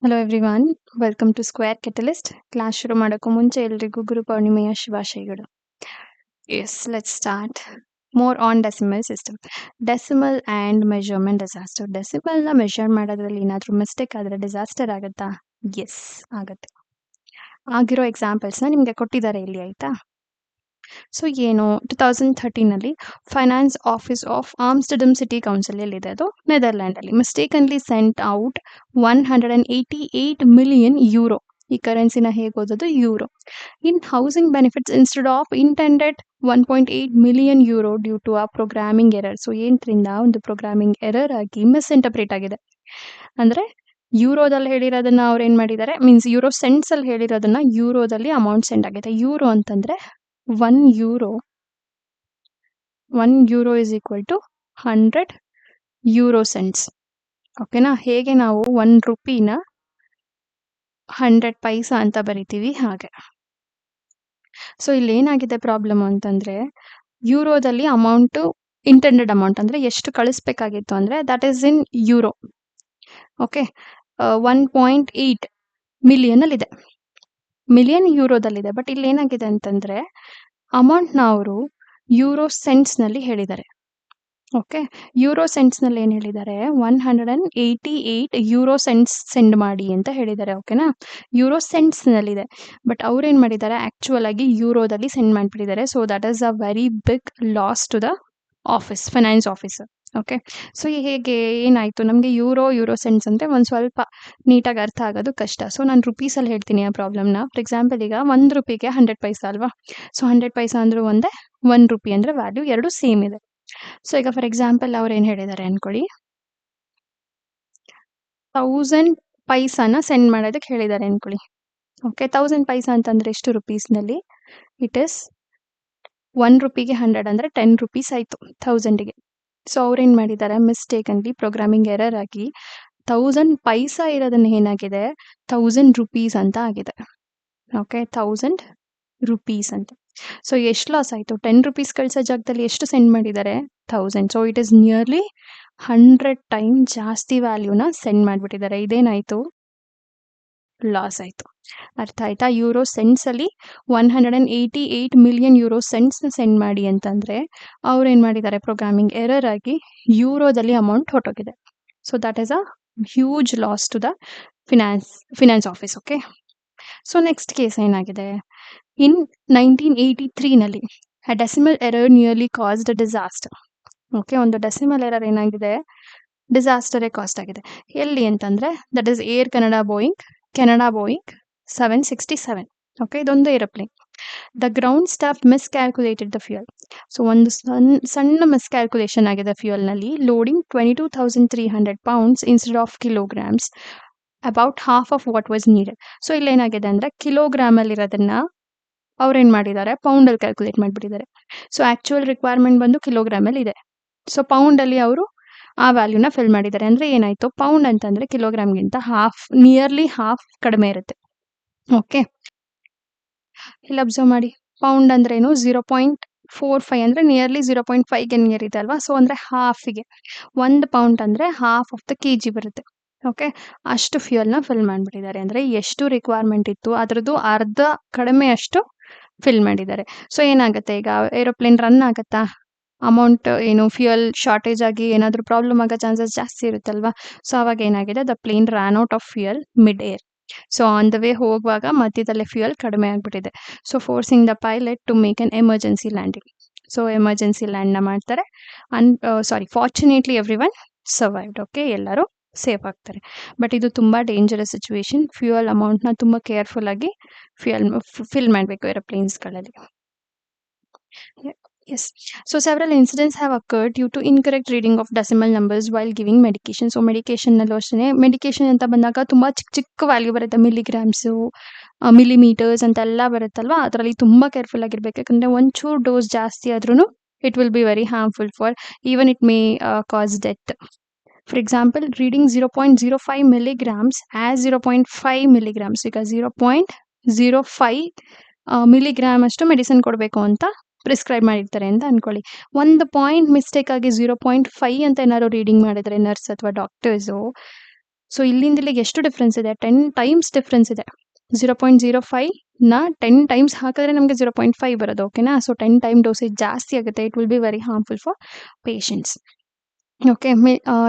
Hello everyone, welcome to Square Catalyst. Class ಶುರು ಮಾಡೋಕ್ಕೂ ಮುಂಚೆ ಎಲ್ರಿಗೂ ಗುರು ಪೌರ್ಣಿಮೆಯ ಶುಭಾಶಯಗಳು. Yes, let's start. More on decimal system. Decimal and measurement disaster. ಡೆಸಿಮಲ್ನ ಮೆಷರ್ ಮಾಡೋದ್ರಲ್ಲಿ ಏನಾದರೂ ಮಿಸ್ಟೇಕ್ ಆದರೆ ಡಿಸಾಸ್ಟರ್ ಆಗುತ್ತಾ? ಎಸ್, ಆಗುತ್ತೆ. ಆಗಿರೋ ಎಕ್ಸಾಂಪಲ್ಸ್ನ ನಿಮಗೆ ಕೊಟ್ಟಿದ್ದಾರೆ ಇಲ್ಲಿ, ಆಯಿತಾ? ಸೊ ಏನು 2013 finance office of Amsterdam city council ಎಲ್ಲಿದೆ, ಅದು ನೆದರ್ಲ್ಯಾಂಡಲ್ಲಿ, mistakenly sent out 188 million euro. ಈ ಕರೆನ್ಸಿನ ಹೇಗೆ ಓದೋದು? Euro. In housing benefits instead of intended 1.8 million euro due to a programming error. So ಏನರಿಂದ ಒಂದು ಪ್ರೋಗ್ರಾಮಿಂಗ್ ಎರರ್ ಆಗಿ ಮಿಸ್ಇಂಟರ್ಪ್ರೇಟ್ ಆಗಿದೆ. ಅಂದರೆ ಯೂರೋದಲ್ಲಿ ಹೇಳಿರೋದನ್ನ ಅವ್ರು ಏನು ಮಾಡಿದ್ದಾರೆ, ಮೀನ್ಸ್ ಯೂರೋ ಸೆಂಟ್ಸ್ ಅಲ್ಲಿ ಹೇಳಿರೋದನ್ನ ಯೂರೋದಲ್ಲಿ ಅಮೌಂಟ್ ಸೆಂಡ್ ಆಗಿದೆ. ಯೂರೋ ಅಂತಂದ್ರೆ 1 euro is equal to 100 euro cents. ಓಕೆನಾ? ಹೇಗೆ ನಾವು 1 ರೂಪಿನ 100 ಪೈಸಾ ಅಂತ ಬರಿತೀವಿ ಹಾಗೆ. ಸೊ ಇಲ್ಲಿ ಏನಾಗಿದೆ ಪ್ರಾಬ್ಲಮ್ ಅಂತಂದ್ರೆ, ಯೂರೋದಲ್ಲಿ ಅಮೌಂಟ್ ಇಂಟೆಂಡೆಡ್ ಅಮೌಂಟ್ ಅಂದ್ರೆ ಎಷ್ಟು ಕಳಿಸ್ಬೇಕಾಗಿತ್ತು ಅಂದ್ರೆ that is in euro. Okay, 1.8 million ಅಲ್ಲಿದೆ, ಮಿಲಿಯನ್ ಯೂರೋದಲ್ಲಿದೆ. ಬಟ್ ಇಲ್ಲಿ ಏನಾಗಿದೆ ಅಂತಂದ್ರೆ ಅಮೌಂಟ್ನ ಅವರು ಯೂರೋ ಸೆಂಟ್ಸ್ ನಲ್ಲಿ ಹೇಳಿದ್ದಾರೆ. ಓಕೆ, ಯೂರೋ ಸೆಂಟ್ಸ್ ನಲ್ಲಿ ಏನ್ ಹೇಳಿದ್ದಾರೆ, 188 ಯೂರೋ ಸೆಂಟ್ಸ್ ಸೆಂಡ್ ಮಾಡಿ ಅಂತ ಹೇಳಿದ್ದಾರೆ. ಓಕೆನಾ? ಯೂರೋ ಸೆಂಟ್ಸ್ ನಲ್ಲಿದೆ, ಬಟ್ ಅವ್ರೇನ್ ಮಾಡಿದ್ದಾರೆ, ಆಕ್ಚುಯಲ್ ಆಗಿ ಯೂರೋದಲ್ಲಿ ಸೆಂಡ್ ಮಾಡಿಬಿಟ್ಟಿದ್ದಾರೆ. So that is a very big loss to the office, finance officer. Okay, so ಹೇಗೆ ಏನಾಯ್ತು, ನಮಗೆ ಯೂರೋ ಸೆಂಟ್ಸ್ ಅಂದ್ರೆ ಒಂದು ಸ್ವಲ್ಪ ನೀಟಾಗಿ ಅರ್ಥ ಆಗೋದು ಕಷ್ಟ. ಸೊ ನಾನು ರುಪೀಸಲ್ಲಿ ಹೇಳ್ತೀನಿ ಆ ಪ್ರಾಬ್ಲಮ್ನ. ಫಾರ್ ಎಕ್ಸಾಂಪಲ್, ಈಗ 1 ರೂಪಿಗೆ 100 ಪೈಸಾ ಅಲ್ವಾ? ಸೊ 100 ಪೈಸಾ ಅಂದ್ರೂ ಒಂದೇ, 1 ರೂಪಿ ಅಂದ್ರೆ ವ್ಯಾಲ್ಯೂ ಎರಡು ಸೇಮ್ ಇದೆ. ಸೊ ಈಗ ಫಾರ್ ಎಕ್ಸಾಂಪಲ್ ಅವ್ರು ಏನ್ ಹೇಳಿದ್ದಾರೆ ಅನ್ಕೊಳ್ಳಿ, 1000 ಪೈಸಾನ ಸೆಂಡ್ ಮಾಡೋದಕ್ಕೆ ಹೇಳಿದ್ದಾರೆ ಅನ್ಕೊಳ್ಳಿ. ಓಕೆ, 1000 ಪೈಸಾ ಅಂತಂದ್ರೆ ಎಷ್ಟು ರುಪೀಸ್ನಲ್ಲಿ? ಇಟ್ ಇಸ್ 1 ರೂಪಿಗೆ 100 ಅಂದ್ರೆ 10 ರುಪೀಸ್ ಆಯ್ತು 1000ಗೆ. ಸೊ ಅವ್ರೇನ್ ಮಾಡಿದ್ದಾರೆ, ಮಿಸ್ಟೇಕ್ ಅಲ್ಲಿ ಪ್ರೋಗ್ರಾಮಿಂಗ್ ಎರರ್ ಆಗಿ 1000 ಪೈಸಾ ಇರೋದನ್ನ ಏನಾಗಿದೆ 1000 ರುಪೀಸ್ ಅಂತ ಆಗಿದೆ. ಓಕೆ, 1000 ರುಪೀಸ್ ಅಂತ. ಸೊ ಎಷ್ಟು ಲಾಸ್ ಆಯ್ತು? 10 ರುಪೀಸ್ ಕಳ್ಸೋ ಜಾಗದಲ್ಲಿ ಎಷ್ಟು ಸೆಂಡ್ ಮಾಡಿದ್ದಾರೆ? 1000. So it is nearly 100 time ಜಾಸ್ತಿ ವ್ಯಾಲ್ಯೂನ ಸೆಂಡ್ ಮಾಡಿಬಿಟ್ಟಿದ್ದಾರೆ. ಇದೇನಾಯ್ತು? ಲಾಸ್ ಆಯ್ತು. ಅರ್ಥ ಆಯ್ತಾ? ಯೂರೋ ಸೆಂಟ್ಸ್ ಅಲ್ಲಿ 188 ಮಿಲಿಯನ್ ಯೂರೋ ಸೆಂಟ್ಸ್ ಸೆಂಡ್ ಮಾಡಿ ಅಂತಂದ್ರೆ ಅವ್ರೇನ್ ಮಾಡಿದ್ದಾರೆ, ಪ್ರೋಗ್ರಾಮಿಂಗ್ ಎರರ್ ಆಗಿ ಯೂರೋದಲ್ಲಿ ಅಮೌಂಟ್ ಹೊರಟೋಗಿದೆ. So that is a huge loss to the finance office. Okay, so next case ಏನಾಗಿದೆ, in 1983 a decimal error nearly caused a disaster. Okay, ಒಂದು ಡೆಸಿಮಲ್ ಎರರ್ ಏನಾಗಿದೆ, ಡಿಸಾಸ್ಟರೇ ಕಾಸ್ಟ್ ಆಗಿದೆ. ಎಲ್ಲಿ ಅಂತಂದ್ರೆ that is Air Canada Boeing 767. Okay, ಇದೊಂದು aeroplane. The ground staff miscalculated the fuel. So ಒಂದು ಸಣ್ಣ ಮಿಸ್ಕ್ಯಾಲ್ಕುಲೇಷನ್ ಆಗಿದೆ ಫ್ಯೂಯಲ್ ನಲ್ಲಿ. Loading 22,300 pounds instead of kilograms, about half of what was needed. So ಇಲ್ಲೇನಾಗಿದೆ ಅಂದ್ರೆ ಕಿಲೋಗ್ರಾಮ್ ಅಲ್ಲಿ ಇರೋದನ್ನ ಅವ್ರೇನ್ ಮಾಡಿದ್ದಾರೆ, ಪೌಂಡ್ ಅಲ್ಲಿ ಕ್ಯಾಲ್ಕುಲೇಟ್ ಮಾಡಿಬಿಟ್ಟಿದ್ದಾರೆ. ಸೊ ಆಕ್ಚುಯಲ್ ರಿಕ್ವೈರ್ಮೆಂಟ್ ಬಂದು ಕಿಲೋಗ್ರಾಮ್ ಅಲ್ಲಿ ಇದೆ. ಸೊ ಪೌಂಡ್ ಅಲ್ಲಿ ಅವರು ಆ ವ್ಯಾಲ್ಯೂನ ಫಿಲ್ ಮಾಡಿದ್ದಾರೆ. ಅಂದ್ರೆ ಏನಾಯ್ತು, ಪೌಂಡ್ ಅಂತಂದ್ರೆ ಕಿಲೋಗ್ರಾಮ್ಗಿಂತ ನಿಯರ್ಲಿ ಹಾಫ್ ಕಡಿಮೆ ಇರುತ್ತೆ. ಓಕೆ, ಇಲ್ಲಿ ಅಬ್ಸರ್ವ್ ಮಾಡಿ, ಪೌಂಡ್ ಅಂದ್ರೆ ಏನು, 0.45 ಅಂದ್ರೆ ನಿಯರ್ಲಿ 0.5ಗೆ ನಿಯರ್ ಇದೆ ಅಲ್ವಾ? ಸೊ ಅಂದ್ರೆ ಹಾಫಿಗೆ 1 ಪೌಂಡ್ ಅಂದ್ರೆ ಹಾಫ್ ಆಫ್ ದ ಕೆಜಿ ಬರುತ್ತೆ. ಓಕೆ, ಅಷ್ಟು ಫ್ಯೂಯಲ್ನ ಫಿಲ್ ಮಾಡಿಬಿಟ್ಟಿದ್ದಾರೆ. ಅಂದ್ರೆ ಎಷ್ಟು ರಿಕ್ವೈರ್ಮೆಂಟ್ ಇತ್ತು ಅದರದ್ದು ಅರ್ಧ ಕಡಿಮೆ ಅಷ್ಟು ಫಿಲ್ ಮಾಡಿದ್ದಾರೆ. ಸೊ ಏನಾಗುತ್ತೆ, ಈಗ ಏರೋಪ್ಲೇನ್ ರನ್ ಆಗತ್ತಾ? ಅಮೌಂಟ್ ಏನು ಫ್ಯೂಯಲ್ ಶಾರ್ಟೇಜ್ ಆಗಿ ಏನಾದರೂ ಪ್ರಾಬ್ಲಮ್ ಆಗೋ ಚಾನ್ಸಸ್ ಜಾಸ್ತಿ ಇರುತ್ತಲ್ವಾ? ಸೊ ಅವಾಗ ಏನಾಗಿದೆ, the plane ran out of fuel mid air. So on the way ಹೋಗುವಾಗ ಮಧ್ಯದಲ್ಲೇ ಫ್ಯೂಯಲ್ ಕಡಿಮೆ ಆಗ್ಬಿಟ್ಟಿದೆ. So forcing the pilot to make an emergency landing. So emergency ಲ್ಯಾಂಡ್ನ ಮಾಡ್ತಾರೆ. Fortunately everyone survived. Okay, ಎಲ್ಲರೂ ಸೇಫ್ ಆಗ್ತಾರೆ. ಬಟ್ ಇದು ತುಂಬ ಡೇಂಜರಸ್ ಸಿಚುವೇಶನ್. ಫ್ಯೂಯಲ್ ಅಮೌಂಟ್ನ ತುಂಬ ಕೇರ್ಫುಲ್ ಆಗಿ ಫಿಲ್ ಮಾಡಬೇಕು ಏರೋಪ್ಲೇನ್ಸ್ಗಳಲ್ಲಿ. Yes. So several incidents have occurred due to incorrect reading of decimal numbers while giving medication. So medication ನಲ್ಲೂ ಅಷ್ಟೇ, ಮೆಡಿಕೇಶನ್ ಅಂತ ಬಂದಾಗ ತುಂಬ ಚಿಕ್ಕ ವ್ಯಾಲ್ಯೂ ಬರುತ್ತೆ, ಮಿಲಿಗ್ರಾಮ್ಸು, ಮಿಲಿಮೀಟರ್ಸ್ ಅಂತೆಲ್ಲ ಬರುತ್ತಲ್ವಾ? ಅದರಲ್ಲಿ ತುಂಬ ಕೇರ್ಫುಲ್ ಆಗಿರ್ಬೇಕು. ಯಾಕಂದರೆ ಒಂಚೂರು ಡೋಸ್ ಜಾಸ್ತಿ ಆದ್ರೂ it will be very harmful for even it may cause death. For example, reading 0.05 milligrams as 0.5 milligrams. ಈಗ 0.05 ಮಿಲಿಗ್ರಾಮ್ ಅಷ್ಟು ಮೆಡಿಸಿನ್ ಕೊಡಬೇಕು ಅಂತ ಪ್ರಿಸ್ಕ್ರೈಬ್ ಮಾಡಿರ್ತಾರೆ ಅಂತ ಅನ್ಕೊಳ್ಳಿ. ಒಂದು ಪಾಯಿಂಟ್ ಮಿಸ್ಟೇಕ್ ಆಗಿ 0.5 ಅಂತ ಏನಾದ್ರು ರೀಡಿಂಗ್ ಮಾಡಿದ್ರೆ ನರ್ಸ್ ಅಥವಾ ಡಾಕ್ಟರ್ಸು, ಸೊ ಇಲ್ಲಿಂದ ಇಲ್ಲಿಗೆ ಎಷ್ಟು ಡಿಫ್ರೆನ್ಸ್ ಇದೆ? 10 ಟೈಮ್ಸ್ ಡಿಫ್ರೆನ್ಸ್ ಇದೆ. 0.05ನ 10 ಟೈಮ್ಸ್ ಹಾಕಿದ್ರೆ ನಮಗೆ 0.5 ಬರೋದು. ಓಕೆನಾ? ಸೊ 10 ಟೈಮ್ ಡೋಸೇಜ್ ಜಾಸ್ತಿ ಆಗುತ್ತೆ. It will be very harmful for patients. Okay,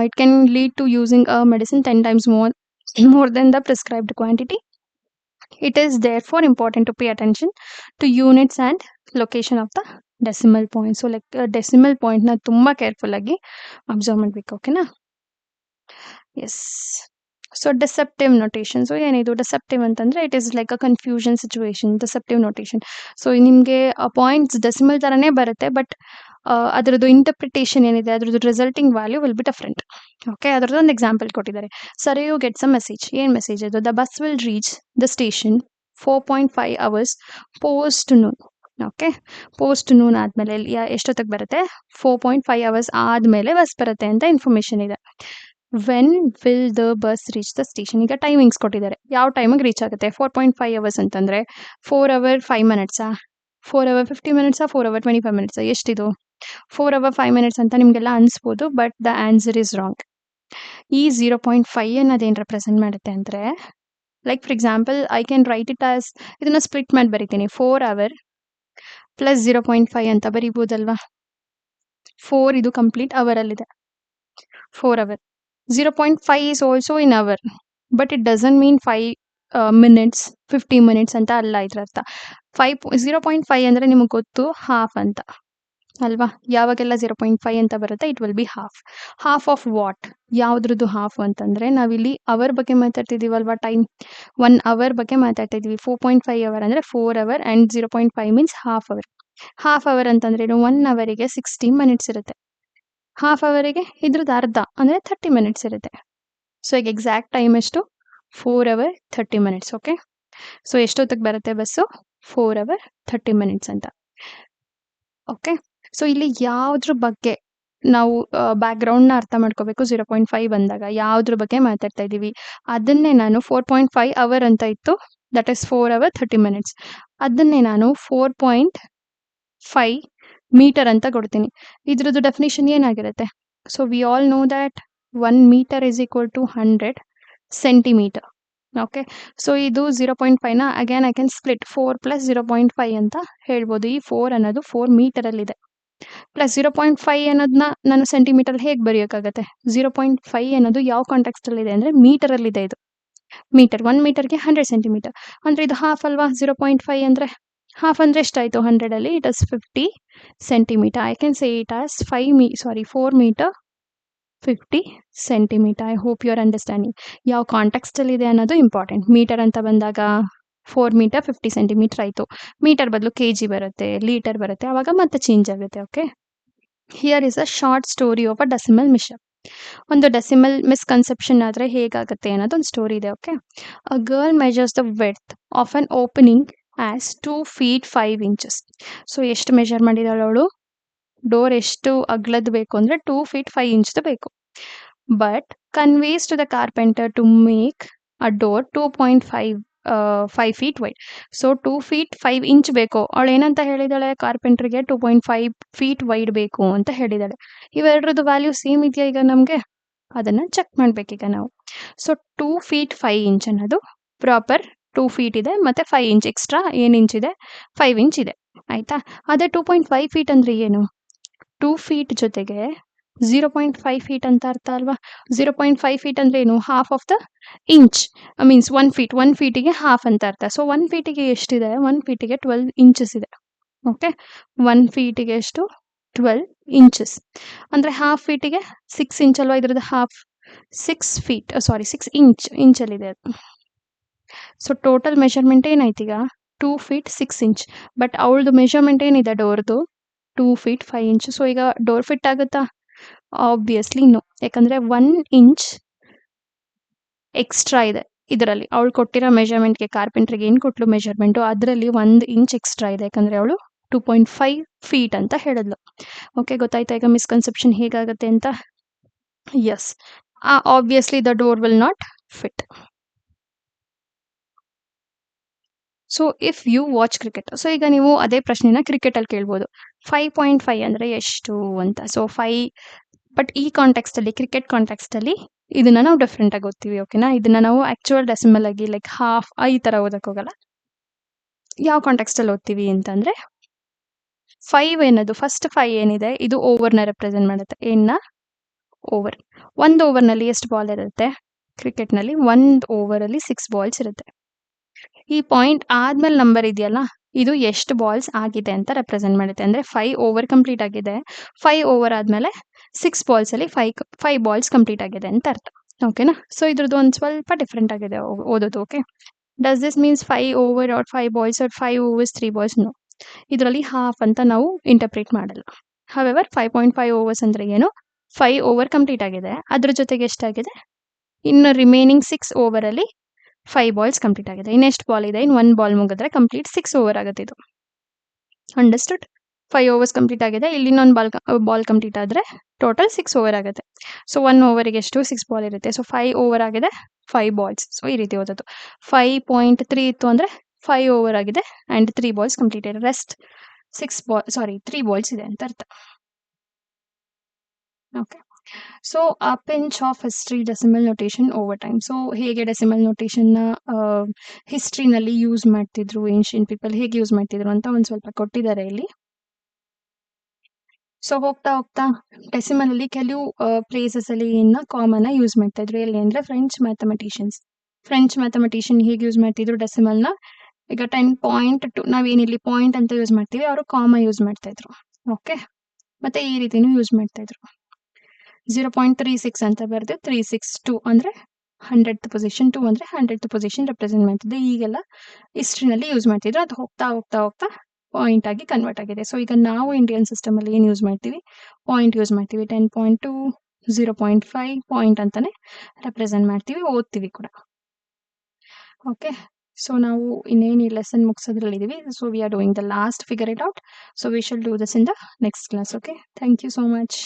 it can lead to using a medicine 10 times more than the prescribed quantity. It is therefore important to pay attention to units and location of the decimal point. So like decimal point na tumba careful agi observe ಮಾಡಬೇಕು. ಓಕೆನಾ? Yes. So deceptive notation. So ಏನಿದು deceptive ಅಂತಂದ್ರೆ it is like a confusion situation. Deceptive notation. So ನಿಮಗೆ points decimal ಥರನೇ ಬರುತ್ತೆ, but ಅದರದ್ದು interpretation ಏನಿದೆ, ಅದ್ರದ್ದು resulting value will be different. Okay, ಅದರದ್ದು ಒಂದು ಎಕ್ಸಾಂಪಲ್ ಕೊಟ್ಟಿದ್ದಾರೆ. Sir you gets a message. ಏನು ಮೆಸೇಜ್ ಅದು? The bus will reach the station 4.5 hours post noon. Okay, post noon ಆದಮೇಲೆ ಎಷ್ಟೊತ್ತಿಗೆ ಬರುತ್ತೆ? 4.5 hours ಆದಮೇಲೆ ಬಸ್ ಬರುತ್ತೆ ಅಂತ ಇನ್ಫಾರ್ಮೇಷನ್ ಇದೆ. When will the bus reach the station? ಈಗ ಟೈಮಿಂಗ್ಸ್ ಕೊಟ್ಟಿದ್ದಾರೆ, ಯಾವ ಟೈಮಿಗೆ ರೀಚ್ ಆಗುತ್ತೆ. 4.5 hours ಅಂತಂದರೆ 4 hour 5 minutes, 4 hour 50 minutes, 4 hour 25 minutes? ಎಷ್ಟಿದು? 4 hour 5 minutes ಅಂತ ನಿಮಗೆಲ್ಲ ಅನಿಸ್ಬೋದು, but the answer is wrong. ಈ 0.5 ಅನ್ನೋದೇನು ರೆಪ್ರೆಸೆಂಟ್ ಮಾಡುತ್ತೆ ಅಂದರೆ, like for example I can write it as, ಇದನ್ನು ಸ್ಪ್ಲಿಟ್ ಮಾಡಿ ಬರಿತೀನಿ. 4 hour ಪ್ಲಸ್ 0.5 ಅಂತ ಬರಿಬೋದಲ್ವಾ? 4 ಇದು complete ಅವರಲ್ಲಿದೆ. 4 hour. 0.5 is also in hour, but it doesn't mean 5 minutes, 50 minutes ಅಂತ ಅಲ್ಲ ಇದ್ರ ಅರ್ಥ. 0.5 ಅಂದರೆ ನಿಮಗೆ ಗೊತ್ತು ಹಾಫ್ ಅಂತ ಅಲ್ವಾ? ಯಾವಾಗೆಲ್ಲ 0.5 ಅಂತ ಬರುತ್ತೆ, it will be half. Half of what? ಯಾವುದ್ರದ್ದು ಹಾಫ್ ಅಂತಂದರೆ ನಾವಿಲ್ಲಿ ಅವರ್ ಬಗ್ಗೆ ಮಾತಾಡ್ತಿದ್ದೀವಲ್ವಾ? ಟೈಮ್ 1 hour ಬಗ್ಗೆ ಮಾತಾಡ್ತಿದ್ದೀವಿ. 4.5 hour ಅಂದರೆ 4 hour and 0.5 means half hour. Half hour ಅಂತಂದ್ರೆ 1 ಅವರಿಗೆ 60 minutes ಇರುತ್ತೆ. ಹಾಫ್ ಅವರಿಗೆ ಇದ್ರದ್ದು ಅರ್ಧ ಅಂದರೆ 30 minutes ಇರುತ್ತೆ. ಸೊ ಈಗ ಎಕ್ಸಾಕ್ಟ್ ಟೈಮ್ ಎಷ್ಟು? 4 hour 30 minutes. ಓಕೆ, ಸೊ ಎಷ್ಟೊತ್ತಿಗೆ ಬರುತ್ತೆ ಬಸ್ಸು? 4 hour 30 minutes ಅಂತ. ಓಕೆ, ಸೊ ಇಲ್ಲಿ ಯಾವುದ್ರ ಬಗ್ಗೆ ನಾವು ಬ್ಯಾಕ್ಗ್ರೌಂಡ್ನ ಅರ್ಥ ಮಾಡ್ಕೋಬೇಕು. 0.5 ಬಂದಾಗ ಯಾವುದ್ರ ಬಗ್ಗೆ ಮಾತಾಡ್ತಾ ಇದ್ದೀವಿ ಅದನ್ನೇ ನಾನು 4.5 hour ಅಂತ ಇತ್ತು, ದಟ್ ಈಸ್ 4 hour 30 minutes. ಅದನ್ನೇ ನಾನು 4.5 ಮೀಟರ್ ಅಂತ ಕೊಡ್ತೀನಿ. ಇದ್ರದ್ದು ಡೆಫಿನಿಷನ್ ಏನಾಗಿರುತ್ತೆ? So we all know that 1 meter is equal to 100 centimeter. Okay, so ಇದು 0.5ನ ಅಗೇನ್ ಐ ಕ್ಯಾನ್ ಸ್ಪ್ಲಿಟ್ 4 + 0.5 ಅಂತ ಹೇಳ್ಬೋದು. ಈ 4 ಅನ್ನೋದು 4 ಮೀಟರಲ್ಲಿದೆ, ಪ್ಲಸ್ 0.5 ಅನ್ನೋದನ್ನ ನಾನು ಸೆಂಟಿಮೀಟರ್ ಹೇಗೆ ಬರೆಯೋಕ್ಕಾಗತ್ತೆ? 0.5 ಅನ್ನೋದು ಯಾವ ಕಾಂಟೆಕ್ಸ್ಟಲ್ಲಿದೆ ಅಂದರೆ ಮೀಟರಲ್ಲಿದೆ. ಇದು ಮೀಟರ್, 1 ಮೀಟರ್ಗೆ 100 centimeter ಅಂದರೆ ಇದು ಹಾಫ್ ಅಲ್ವಾ? 0.5 ಅಂದರೆ ಹಾಫ್ ಅಂದರೆ ಎಷ್ಟಾಯಿತು? 100ಅಲ್ಲಿ it is 50 centimeter. I can say it as 4 meter 50 centimeter. I hope you are understanding. ಯಾವ ಕಾಂಟೆಕ್ಸ್ಟಲ್ಲಿದೆ ಅನ್ನೋದು ಇಂಪಾರ್ಟೆಂಟ್. ಮೀಟರ್ ಅಂತ ಬಂದಾಗ 4 meter 50 centimeter ಆಯಿತು. ಮೀಟರ್ ಬದಲು kg ಬರುತ್ತೆ, ಲೀಟರ್ ಬರುತ್ತೆ, ಆವಾಗ ಮತ್ತೆ ಚೇಂಜ್ ಆಗುತ್ತೆ. Okay, here is a short story of a decimal mishap. ಒಂದು ಡೆಸಿಮಲ್ ಮಿಸ್ಕನ್ಸೆಪ್ಷನ್ ಆದರೆ ಹೇಗಾಗುತ್ತೆ ಅನ್ನೋದು ಒಂದು ಸ್ಟೋರಿ ಇದೆ. Okay, a girl measures the width of an opening as 2 feet 5 inches. So ಎಷ್ಟು ಮೆಜರ್ ಮಾಡಿದಾಳು ಅವಳು? ಡೋರ್ ಎಷ್ಟು ಅಗ್ಲದ್ದು ಬೇಕು ಅಂದರೆ 2 feet 5 inch ಬೇಕು. But conveys to the carpenter to make a door 2.5 feet wide. So 2 feet 5 inch ಬೇಕು. ಅವಳು ಏನಂತ ಹೇಳಿದಾಳೆ? ಕಾರ್ಪೆಂಟ್ರಿಗೆ 2.5 feet ವೈಡ್ ಬೇಕು ಅಂತ ಹೇಳಿದಾಳೆ. ಇವೆರಡರದ್ದು ವ್ಯಾಲ್ಯೂ ಸೇಮ್ ಇದೆಯಾ ಈಗ ನಮಗೆ? ಅದನ್ನು ಚೆಕ್ ಮಾಡಬೇಕೀಗ ನಾವು. ಸೊ 2 feet 5 inch ಅನ್ನೋದು ಪ್ರಾಪರ್ 2 feet ಇದೆ, ಮತ್ತು 5 inch ಎಕ್ಸ್ಟ್ರಾ ಏನು ಇಂಚ್ ಇದೆ? 5 inch ಇದೆ, ಆಯಿತಾ? ಅದೇ 2.5 feet ಅಂದರೆ ಏನು? 2 feet ಜೊತೆಗೆ 0.5 feet ಅಂತ ಅರ್ಥ ಅಲ್ವಾ? 0.5 feet ಅಂದರೆ ಏನು? Half of the inch, means 1 feet. 1 feetಗೆ ಹಾಫ್ ಅಂತ ಅರ್ಥ. ಸೊ 1 feetಗೆ ಎಷ್ಟಿದೆ? 1 feetಗೆ 12 inches ಇದೆ. ಓಕೆ, 1 feetಗೆ ಎಷ್ಟು? 12 inches. ಅಂದರೆ ಹಾಫ್ ಫೀಟಿಗೆ 6 inch ಅಲ್ವಾ? ಇದ್ರದ್ದು ಹಾಫ್ 6 feet, 6 inch ಇಂಚಲ್ಲಿದೆ ಅದು. ಸೊ ಟೋಟಲ್ ಮೆಷರ್ಮೆಂಟ್ ಏನಾಯ್ತು ಈಗ? 2 feet 6 inch. ಬಟ್ ಅವಳದು ಮೆಷರ್ಮೆಂಟ್ ಏನಿದೆ ಡೋರ್ದು? 2 feet 5 inch. ಸೊ ಈಗ ಡೋರ್ ಫಿಟ್ ಆಗುತ್ತಾ? ಆಬ್ವಿಯಸ್ಲಿ ನೋ, ಯಾಕಂದರೆ 1 inch ಎಕ್ಸ್ಟ್ರಾ ಇದೆ ಇದರಲ್ಲಿ. ಅವಳು ಕೊಟ್ಟಿರೋ ಮೆಷರ್ಮೆಂಟ್ಗೆ, ಕಾರ್ಪೆಂಟ್ರಿಗೆ ಏನು ಕೊಟ್ಟಳು ಮೆಷರ್ಮೆಂಟು, ಅದರಲ್ಲಿ 1 inch ಎಕ್ಸ್ಟ್ರಾ ಇದೆ, ಯಾಕಂದರೆ ಅವಳು 2.5 feet ಅಂತ ಹೇಳಿದ್ಲು. ಓಕೆ, ಗೊತ್ತಾಯ್ತಾ ಈಗ ಮಿಸ್ಕನ್ಸೆಪ್ಷನ್ ಹೇಗಾಗುತ್ತೆ ಅಂತ? Yes, obviously the door will not fit. So if you watch cricket, so ಈಗ ನೀವು ಅದೇ ಪ್ರಶ್ನೆನ ಕ್ರಿಕೆಟಲ್ಲಿ ಕೇಳ್ಬೋದು. 5.5 ಅಂದರೆ ಎಷ್ಟು ಅಂತ. ಸೊ 5, ಬಟ್ ಈ ಕಾಂಟೆಕ್ಸ್ಟಲ್ಲಿ, ಕ್ರಿಕೆಟ್ ಕಾಂಟೆಕ್ಸ್ಟಲ್ಲಿ ಇದನ್ನ ನಾವು ಡಿಫ್ರೆಂಟ್ ಆಗಿ ಓದ್ತೀವಿ. ಓಕೆನಾ? ಇದನ್ನ ನಾವು ಆಕ್ಚುಯಲ್ ಡೆಸಿಮಲ್ ಆಗಿ ಲೈಕ್ ಹಾಫ್ ಈ ತರ ಓದಕ್ ಹೋಗಲ್ಲ. ಯಾವ ಕಾಂಟೆಕ್ಸ್ಟ್ ಅಲ್ಲಿ ಓದ್ತೀವಿ ಅಂತಂದ್ರೆ 5 ಏನದು ಫಸ್ಟ್ 5 ಏನಿದೆ ಇದು ಓವರ್ ನ ರೆಪ್ರೆಸೆಂಟ್ ಮಾಡುತ್ತೆ. ಏನ್ನ ಓವರ್. ಒಂದು ಓವರ್ ನಲ್ಲಿ ಎಷ್ಟು ಬಾಲ್ ಇರುತ್ತೆ? ಕ್ರಿಕೆಟ್ ನಲ್ಲಿ ಒಂದು ಓವರ್ ಅಲ್ಲಿ 6 ಬಾಲ್ಸ್ ಇರುತ್ತೆ. ಈ ಪಾಯಿಂಟ್ ಆದ್ಮೇಲೆ ನಂಬರ್ ಇದೆಯಲ್ಲ ಇದು ಎಷ್ಟು ಬಾಲ್ಸ್ ಆಗಿದೆ ಅಂತ ರೆಪ್ರೆಸೆಂಟ್ ಮಾಡುತ್ತೆ. ಅಂದ್ರೆ 5 ಓವರ್ ಕಂಪ್ಲೀಟ್ ಆಗಿದೆ. 5 ಓವರ್ ಆದ್ಮೇಲೆ 6 ಬಾಲ್ಸ್ ಅಲ್ಲಿ 5 ಬಾಲ್ಸ್ ಕಂಪ್ಲೀಟ್ ಆಗಿದೆ ಅಂತ ಅರ್ಥ. ಓಕೆನಾ? ಸೊ ಇದ್ರದ್ದು ಒಂದು ಸ್ವಲ್ಪ ಡಿಫ್ರೆಂಟ್ ಆಗಿದೆ ಓದೋದು. Okay, does this means 5 over or 5 balls or 5 overs 3 balls? No, ಇದರಲ್ಲಿ ಹಾಫ್ ಅಂತ ನಾವು ಇಂಟರ್ಪ್ರೇಟ್ ಮಾಡಲ್ಲ. ಹವೆವರ್ 5.5 ಓವರ್ಸ್ ಅಂದ್ರೆ ಏನು? 5 ಓವರ್ ಕಂಪ್ಲೀಟ್ ಆಗಿದೆ, ಅದ್ರ ಜೊತೆಗೆ ಎಷ್ಟಾಗಿದೆ? ಇನ್ನು ರಿಮೈನಿಂಗ್ 6 ಓವರ್ ಅಲ್ಲಿ 5 ಬಾಲ್ಸ್ ಕಂಪ್ಲೀಟ್ ಆಗಿದೆ. ಇನ್ನೆಷ್ಟು ಬಾಲ್ ಇದೆ? ಇನ್ನು 1 ಬಾಲ್ ಮುಗಿದ್ರೆ ಕಂಪ್ಲೀಟ್ 6 ಓವರ್ ಆಗುತ್ತೆ ಇದು. ಅಂಡರ್ಸ್ಟುಡ್? 5 ಓವರ್ಸ್ ಕಂಪ್ಲೀಟ್ ಆಗಿದೆ, ಇಲ್ಲಿ ಇನ್ನೊಂದು ಬಾಲ್ ಕಂಪ್ಲೀಟ್ ಆದ್ರೆ ಟೋಟಲ್ 6 ಓವರ್ ಆಗುತ್ತೆ. ಸೊ 1 ಓವರ್ಗೆ ಎಷ್ಟು? 6 ಬಾಲ್ ಇರುತ್ತೆ. ಸೊ 5 ಓವರ್ ಆಗಿದೆ, 5 ಬಾಲ್ಸ್. ಸೊ ಈ ರೀತಿ ಓದೋದು. 5.3 ಇತ್ತು ಅಂದ್ರೆ 5 ಓವರ್ ಆಗಿದೆ and 3 balls completed. Rest 3 balls ಇದೆ ಅಂತ ಅರ್ಥ. ಓಕೆ, ಸೊ ಆ pinch off history decimal notation over time. So ಹೇಗೆ ಡೆಸಿಮಲ್ ನೋಟೇಷನ್ ನ ಹಿಸ್ಟ್ರಿನಲ್ಲಿ ಯೂಸ್ ಮಾಡ್ತಿದ್ರು, ಏನ್ಷಿಯಂಟ್ ಪೀಪಲ್ ಹೇಗೆ ಯೂಸ್ ಮಾಡ್ತಿದ್ರು ಅಂತ ಒಂದ್ ಸ್ವಲ್ಪ ಕೊಟ್ಟಿದ್ದಾರೆ ಇಲ್ಲಿ. ಸೊ ಹೋಗ್ತಾ ಹೋಗ್ತಾ ಡೆಸಿಮಲ್ ಅಲ್ಲಿ ಕೆಲವು ಪ್ಲೇಸಸ್ ಅಲ್ಲಿ ಏನ ಕಾಮನ್ ಯೂಸ್ ಮಾಡ್ತಾ ಇದ್ರು. ಎಲ್ಲಿ ಅಂದ್ರೆ ಫ್ರೆಂಚ್ ಮ್ಯಾಥಮೆಟಿಷಿಯನ್ ಹೇಗೆ ಯೂಸ್ ಮಾಡ್ತಿದ್ರು ಡೆಸಿಮಲ್ ನ? ಈಗ 10.2 ನಾವೇನಿಲ್ಲಿ ಪಾಯಿಂಟ್ ಅಂತ ಯೂಸ್ ಮಾಡ್ತೀವಿ, ಅವರು ಕಾಮ ಯೂಸ್ ಮಾಡ್ತಾ ಇದ್ರು. ಓಕೆ, ಮತ್ತೆ ಈ ರೀತಿನೂ ಯೂಸ್ ಮಾಡ್ತಾ ಇದ್ರು. 0.36 ಅಂತ ಬರೆದು 362 ಅಂದ್ರೆ 100th ಪೊಸಿಷನ್, 2 ಅಂದ್ರೆ 100th ಪೊಸಿಷನ್ ರೆಪ್ರೆಸೆಂಟ್ ಮಾಡ್ತಿದ್ದೆ. ಈಗೆಲ್ಲ ಹಿಸ್ಟ್ರಿನಲ್ಲಿ ಯೂಸ್ ಮಾಡ್ತಿದ್ರು. ಅದು ಹೋಗ್ತಾ ಹೋಗ್ತಾ ಹೋಗ್ತಾ ಪಾಯಿಂಟ್ ಆಗಿ ಕನ್ವರ್ಟ್ ಆಗಿದೆ. ಸೊ ಈಗ ನಾವು ಇಂಡಿಯನ್ ಸಿಸ್ಟಮ್ ಅಲ್ಲಿ ಏನ್ ಯೂಸ್ ಮಾಡ್ತೀವಿ? ಪಾಯಿಂಟ್ ಯೂಸ್ ಮಾಡ್ತೀವಿ. 10.2, 0.5 ಪಾಯಿಂಟ್ ಅಂತಾನೆ ರೆಪ್ರೆಸೆಂಟ್ ಮಾಡ್ತೀವಿ, ಓದ್ತೀವಿ ಕೂಡ. ಓಕೆ, ಸೊ ನಾವು ಇನ್ನೇನು ಈ ಲೆಸನ್ ಮುಗಿಸೋದ್ರಲ್ಲಿದ್ದೀವಿ. So we are doing the last figure it out. So we shall do this in the next class. Okay, thank you so much.